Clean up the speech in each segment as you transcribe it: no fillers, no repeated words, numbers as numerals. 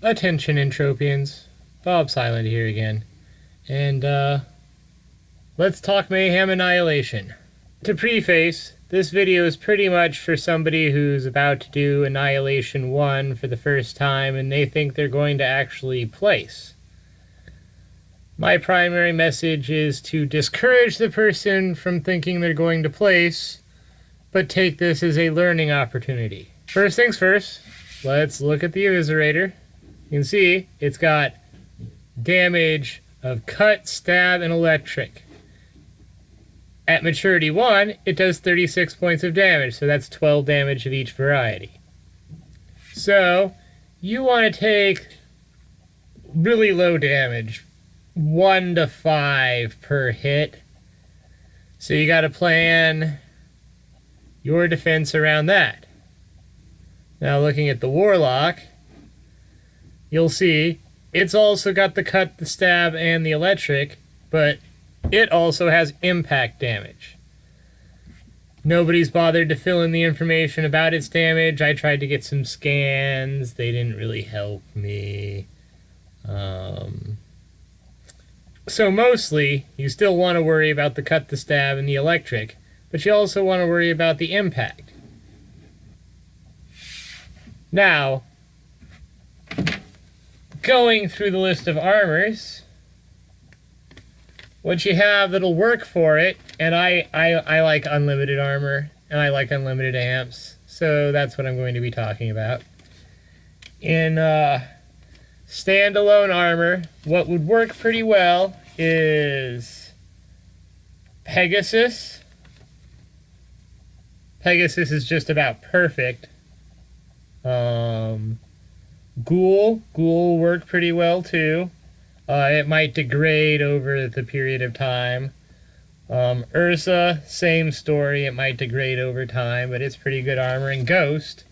Attention Entropians, Bob Silent here again, and let's talk Mayhem Annihilation. To preface, this video is pretty much for somebody who's about to do Annihilation 1 for the first time and they think they're going to actually place. My primary message is to discourage the person from thinking they're going to place, but take this as a learning opportunity. First things first, let's look at the eviscerator. You can see it's got damage of cut, stab, and electric. At maturity 1, it does 36 points of damage, so that's 12 damage of each variety. So, you want to take really low damage, 1 to 5 per hit. So you got to plan your defense around that. Now looking at the Warlock, you'll see it's also got the cut, the stab, and the electric, but it also has impact damage. Nobody's bothered to fill in the information about its damage. I tried to get some scans. They didn't really help me. So mostly, you still want to worry about the cut, the stab, and the electric, but you also want to worry about the impact. Now, going through the list of armors, what you have that'll work for it, and I like unlimited armor, and I like unlimited amps, so that's what I'm going to be talking about. In standalone armor, what would work pretty well is Pegasus. Pegasus is just about perfect. Ghoul will work pretty well too. It might degrade over the period of time. Ursa, same story, it might degrade over time, but it's pretty good armor. And Ghost,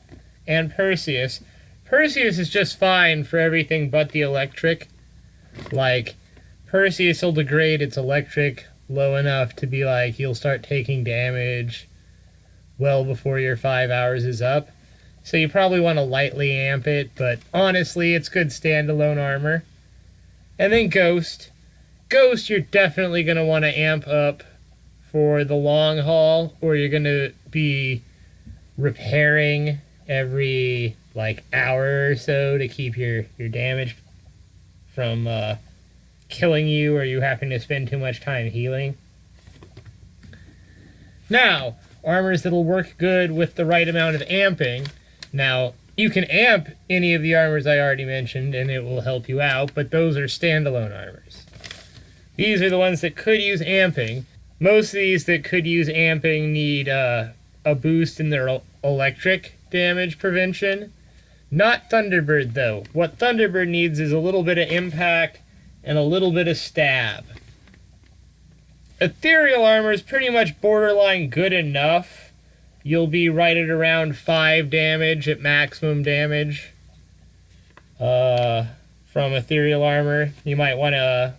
and Perseus. Perseus is just fine for everything but the electric. Like, Perseus will degrade its electric low enough to be like, you'll start taking damage well before your 5 hours is up. So you probably want to lightly amp it, but honestly, it's good standalone armor. And then Ghost. Ghost, you're definitely going to want to amp up for the long haul, or you're going to be repairing every, hour or so to keep your damage from killing you, or you having to spend too much time healing. Now, armors that'll work good with the right amount of amping. Now, you can amp any of the armors I already mentioned, and it will help you out, but those are standalone armors. These are the ones that could use amping. Most of these that could use amping need a boost in their electric damage prevention. Not Thunderbird, though. What Thunderbird needs is a little bit of impact and a little bit of stab. Ethereal armor is pretty much borderline good enough. You'll be right at around 5 damage at maximum damage from ethereal armor. You might want to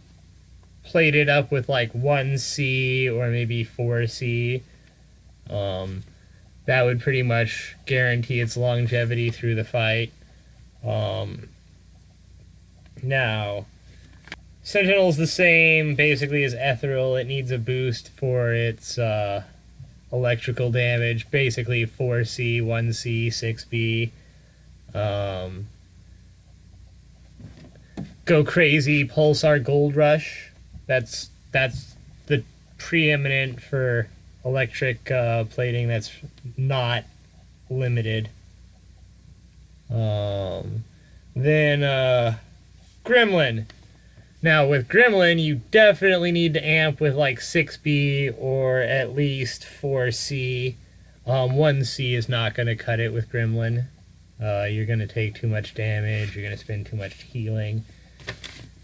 plate it up with 1C or maybe 4C. That would pretty much guarantee its longevity through the fight. Now, Sentinel's the same basically as Ethereal. It needs a boost for its electrical damage, basically 4C, 1C, 6B. Go Crazy, Pulsar Gold Rush. That's the preeminent for electric plating that's not limited. Then Gremlin. Now, with Gremlin, you definitely need to amp with 6B or at least 4C. 1C is not going to cut it with Gremlin. You're going to take too much damage. You're going to spend too much healing.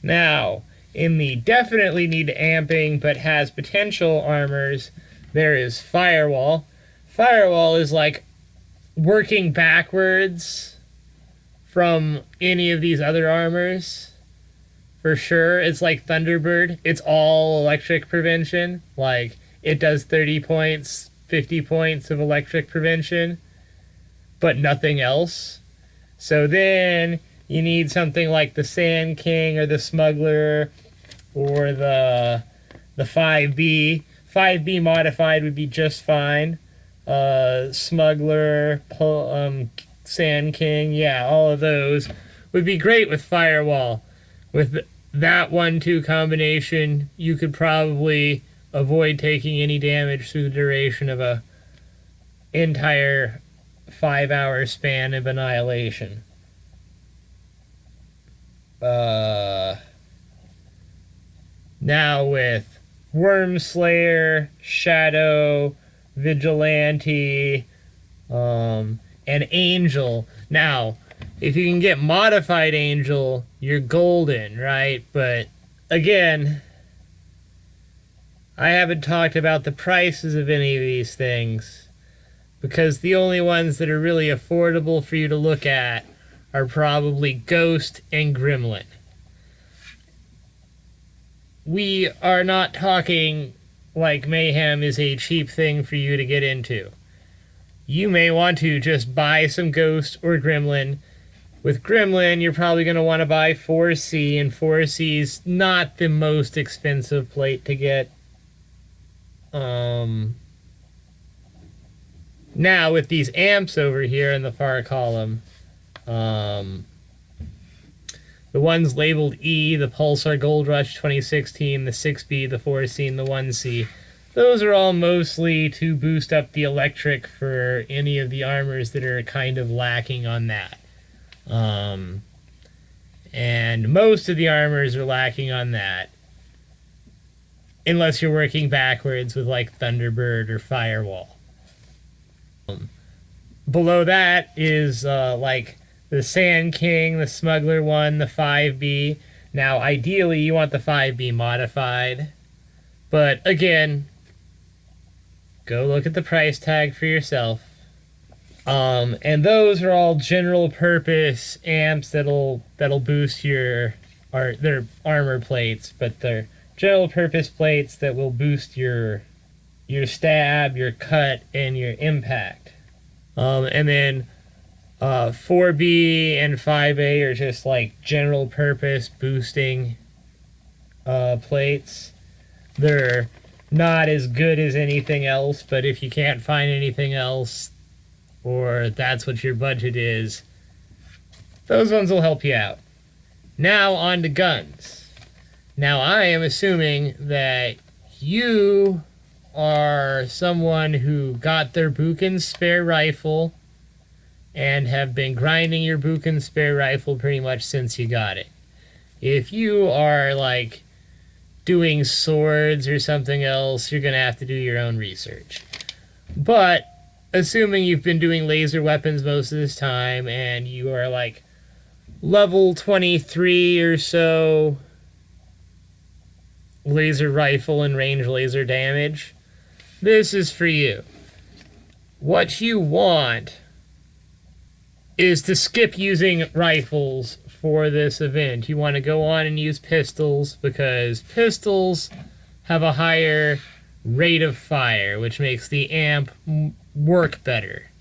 Now, in the definitely need amping but has potential armors, there is Firewall. Firewall is working backwards from any of these other armors. For sure, it's like Thunderbird. It's all electric prevention. It does 30 points, 50 points of electric prevention, but nothing else. So then you need something like the Sand King or the Smuggler or the 5B. 5B modified would be just fine. Smuggler, Sand King, yeah, all of those would be great with Firewall. With that 1-2 combination, you could probably avoid taking any damage through the duration of a entire 5-hour span of Annihilation. Now with Wormslayer, Shadow, Vigilante, and Angel. Now, if you can get modified Angel, you're golden, right? But again, I haven't talked about the prices of any of these things, because the only ones that are really affordable for you to look at are probably Ghost and Gremlin. We are not talking like Mayhem is a cheap thing for you to get into. You may want to just buy some Ghost or Gremlin. With Gremlin, you're probably going to want to buy 4C, and 4C is not the most expensive plate to get. Now, with these amps over here in the far column, the ones labeled E, the Pulsar Gold Rush 2016, the 6B, the 4C, and the 1C, those are all mostly to boost up the electric for any of the armors that are kind of lacking on that. And most of the armors are lacking on that, unless you're working backwards with like Thunderbird or Firewall. Below that is like the Sand King, the Smuggler one, the 5B. Now, ideally, you want the 5B modified. But, again, go look at the price tag for yourself. And those are all general-purpose amps that'll boost they're armor plates, but they're general-purpose plates that will boost your stab, your cut, and your impact. And then 4B and 5A are just like general purpose boosting plates. They're not as good as anything else, but if you can't find anything else, or that's what your budget is, those ones will help you out. Now on to guns. Now I am assuming that you are someone who got their Buchan spare rifle and have been grinding your Buchan spare rifle pretty much since you got it. If you are like doing swords or something else, you're going to have to do your own research. But assuming you've been doing laser weapons most of this time and you are like level 23 or so laser rifle and range laser damage, this is for you. What you want is to skip using rifles for this event. You want to go on and use pistols, because pistols have a higher rate of fire, which makes the amp work better.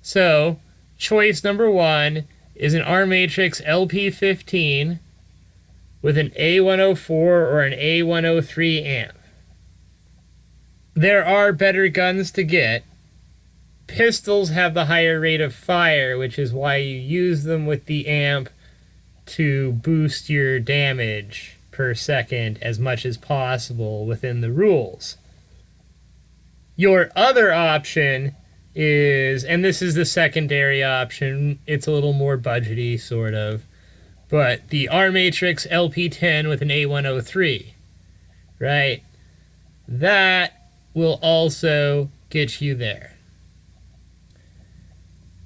So, choice number 1 is an ArMatrix LP-10 with an A104 or an A103 amp. There are better guns to get. Pistols have the higher rate of fire, which is why you use them with the amp to boost your damage per second as much as possible within the rules. Your other option is, and this is the secondary option, it's a little more budgety, sort of, but the ArMatrix LP-10 with an A103, right? That will also get you there.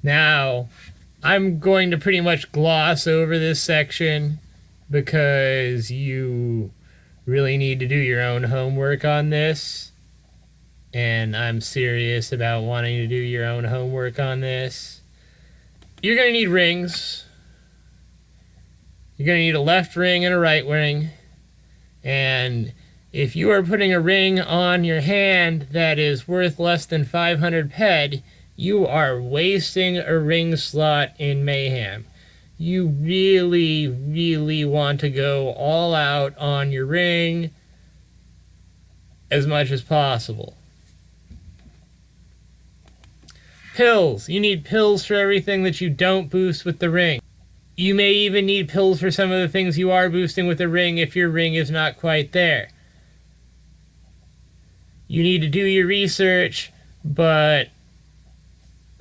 Now, I'm going to pretty much gloss over this section because you really need to do your own homework on this. And I'm serious about wanting to do your own homework on this. You're going to need rings. You're going to need a left ring and a right ring. And if you are putting a ring on your hand that is worth less than 500 ped, you are wasting a ring slot in Mayhem. you really, really want to go all out on your ring as much as possible. Pills. You need pills for everything that you don't boost with the ring. You may even need pills for some of the things you are boosting with the ring if your ring is not quite there. You need to do your research, but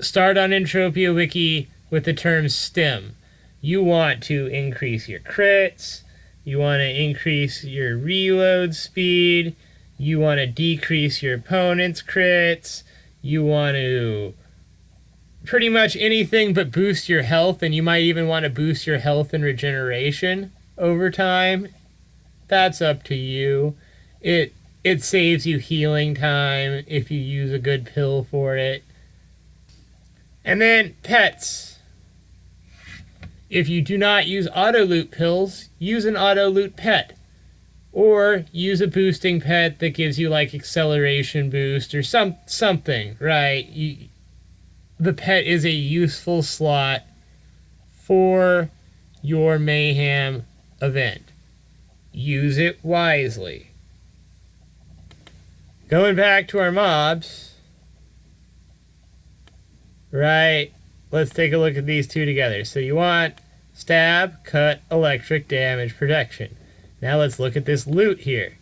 start on Entropia Wiki with the term STEM. You want to increase your crits, you want to increase your reload speed, you want to decrease your opponent's crits, you want to pretty much anything but boost your health, and you might even want to boost your health and regeneration over time. That's up to you. It saves you healing time if you use a good pill for it. And then pets. If you do not use auto loot pills, use an auto loot pet. Or use a boosting pet that gives you like acceleration boost or something, right? The pet is a useful slot for your Mayhem event. Use it wisely. Going back to our mobs, right? Let's take a look at these two together. So you want stab, cut, electric, damage, protection. Now let's look at this loot here.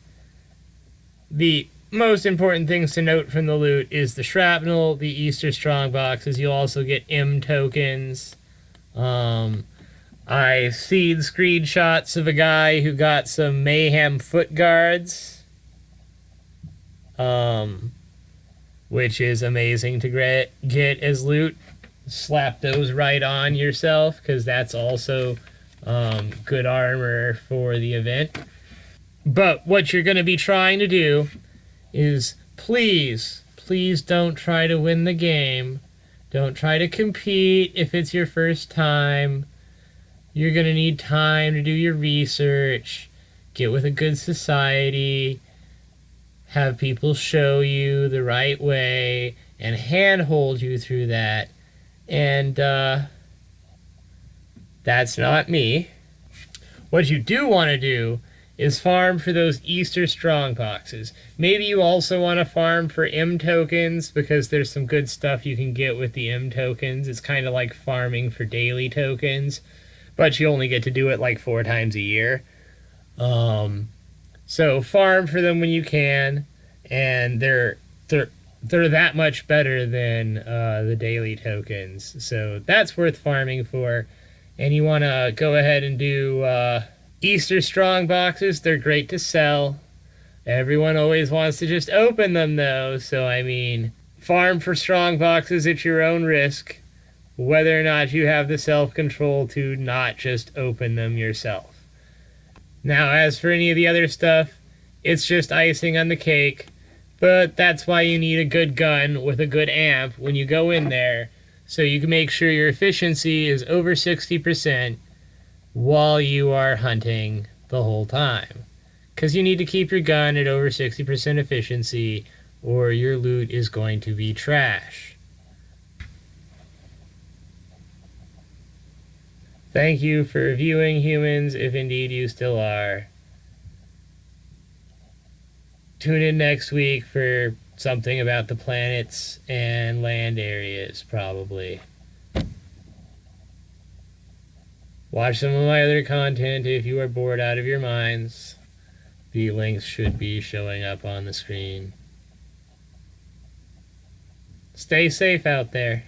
The most important things to note from the loot is the shrapnel, the Easter strong boxes. You'll also get M tokens. I've seen screenshots of a guy who got some Mayhem foot guards, which is amazing to get as loot. Slap those right on yourself, because that's also good armor for the event. But what you're going to be trying to do is please don't try to win the game. Don't try to compete if it's your first time. You're going to need time to do your research, get with a good society, have people show you the right way, and handhold you through that. And that's not me. What you do want to do is farm for those Easter strong boxes. Maybe you also want to farm for M tokens, because there's some good stuff you can get with the M tokens. It's kind of like farming for daily tokens, but you only get to do it like 4 times a year. So farm for them when you can, and they're that much better than the daily tokens. So that's worth farming for. And you want to go ahead and do Easter strong boxes. They're great to sell. Everyone always wants to just open them though. So I mean, farm for strong boxes at your own risk, whether or not you have the self-control to not just open them yourself. Now, as for any of the other stuff, it's just icing on the cake. But that's why you need a good gun with a good amp when you go in there, so you can make sure your efficiency is over 60% while you are hunting the whole time. Because you need to keep your gun at over 60% efficiency, or your loot is going to be trash. Thank you for viewing, humans, if indeed you still are. Tune in next week for something about the planets and land areas, probably. Watch some of my other content if you are bored out of your minds. The links should be showing up on the screen. Stay safe out there.